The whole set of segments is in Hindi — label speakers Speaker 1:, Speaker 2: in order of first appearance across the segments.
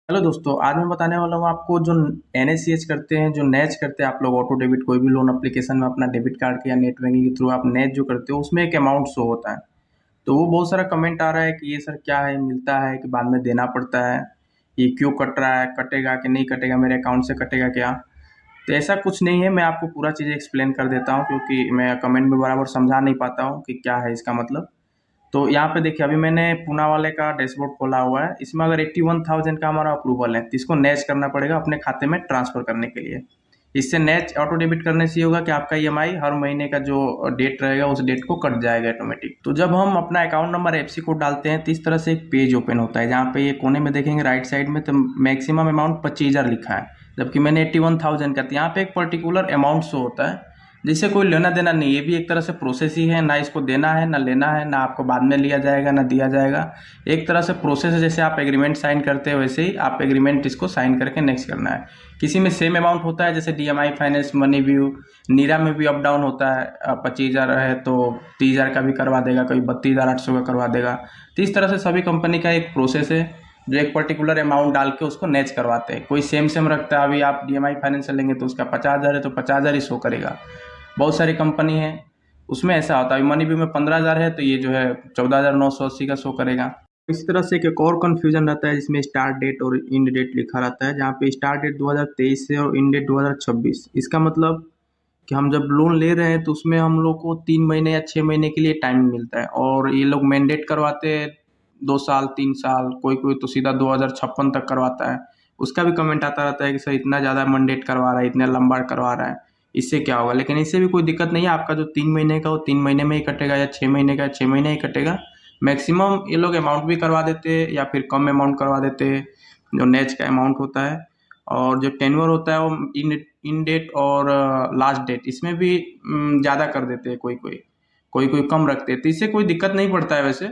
Speaker 1: हेलो दोस्तों, आज मैं बताने वाला हूँ आपको जो NACH करते हैं, जो NACH करते हैं आप लोग ऑटो डेबिट कोई भी लोन एप्लीकेशन में अपना डेबिट कार्ड के या नेट बैंकिंग के थ्रू आप NACH जो करते हो उसमें एक अमाउंट शो होता है। तो वो बहुत सारा कमेंट आ रहा है कि ये सर क्या है, मिलता है कि बाद में देना पड़ता है, ये क्यों कट रहा है, कटेगा कि नहीं कटेगा, मेरे अकाउंट से कटेगा क्या? तो ऐसा कुछ नहीं है, मैं आपको पूरा चीज़ एक्सप्लेन कर देता हूँ क्योंकि मैं कमेंट में बराबर समझा नहीं पाता हूँ कि क्या है इसका मतलब। तो यहाँ पे देखिए, अभी मैंने पूना वाले का डैशबोर्ड खोला हुआ है। इसमें अगर 81,000 का हमारा अप्रूवल है तो इसको नैच करना पड़ेगा अपने खाते में ट्रांसफर करने के लिए। इससे नैच ऑटो डेबिट करने से ये होगा कि आपका EMI हर महीने का जो डेट रहेगा उस डेट को कट जाएगा ऑटोमेटिक। तो जब हम अपना अकाउंट नंबर एफसी कोड डालते हैं तो इस तरह से एक पेज ओपन होता है, जहाँ पे ये कोने में देखेंगे राइट साइड में, तो मैक्सिमम अमाउंट 25,000 लिखा है, जबकि मैंने 81,000 का। तो यहाँ पे एक पर्टिकुलर अमाउंट शो होता है जिससे कोई लेना देना नहीं, ये भी एक तरह से प्रोसेस ही है, ना इसको देना है ना लेना है, ना आपको बाद में लिया जाएगा ना दिया जाएगा। एक तरह से प्रोसेस है, जैसे आप एग्रीमेंट साइन करते हैं वैसे ही आप एग्रीमेंट इसको साइन करके नेक्स्ट करना है। किसी में सेम अमाउंट होता है, जैसे DMI फाइनेंस, मनी व्यू, नीरा में भी अप डाउन होता है। 25,000 है तो 30,000 का भी करवा देगा, कभी 32,800 का करवा देगा। तो इस तरह से सभी कंपनी का एक प्रोसेस है जो एक पर्टिकुलर अमाउंट डाल के उसको नेच करवाते हैं। कोई सेम सेम रखता है, अभी आप DMI फाइनेंस से लेंगे तो उसका 50,000 है तो 50,000 ही शो करेगा। बहुत सारी कंपनी है उसमें ऐसा होता है, मनी व्यू में 15,000 है तो ये जो है 14,980 का शो करेगा। इस तरह से एक और कन्फ्यूजन रहता है जिसमें स्टार्ट डेट और इंड डेट लिखा रहता है, जहाँ पे स्टार्ट डेट 2023 से और इंड डेट 2026। इसका मतलब कि हम जब लोन ले रहे हैं तो उसमें हम लोग को 3 महीने या 6 महीने के लिए टाइम मिलता है, और ये लोग मैंडेट करवाते हैं 2 साल 3 साल, कोई कोई तो सीधा 2056 तक करवाता है। उसका भी कमेंट आता रहता है कि सर इतना ज़्यादा मैंडेट करवा रहा है, इतना लंबा करवा रहा है, इससे क्या होगा? लेकिन इससे भी कोई दिक्कत नहीं है, आपका जो 3 महीने का वो 3 महीने में ही कटेगा, या 6 महीने का 6 महीने ही कटेगा। मैक्सिमम ये लोग अमाउंट भी करवा देते हैं या फिर कम अमाउंट करवा देते हैं जो नेच का अमाउंट होता है। और जो टेन्योर होता है वो इन इन डेट और लास्ट डेट इसमें भी ज़्यादा कर देते हैं, कोई कोई कम रखते हैं। तो इससे कोई दिक्कत नहीं पड़ता है वैसे,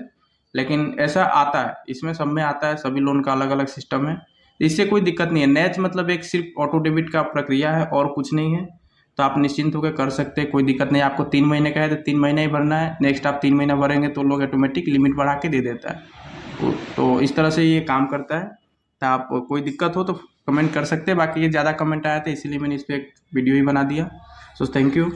Speaker 1: लेकिन ऐसा आता है, इसमें सब में आता है, सभी लोन का अलग अलग सिस्टम है। इससे कोई दिक्कत नहीं है। नेच मतलब एक सिर्फ ऑटो डेबिट का प्रक्रिया है और कुछ नहीं है। तो आप निश्चिंत होकर कर सकते हैं, कोई दिक्कत नहीं। आपको 3 महीने का है तो 3 महीना ही भरना है, नेक्स्ट आप 3 महीना भरेंगे तो लोग ऑटोमेटिक लिमिट बढ़ा के दे देता है। तो इस तरह से ये काम करता है। तो आप कोई दिक्कत हो तो कमेंट कर सकते हैं, बाकी ये ज़्यादा कमेंट आया था इसीलिए मैंने इस पर एक वीडियो ही बना दिया। So thank you.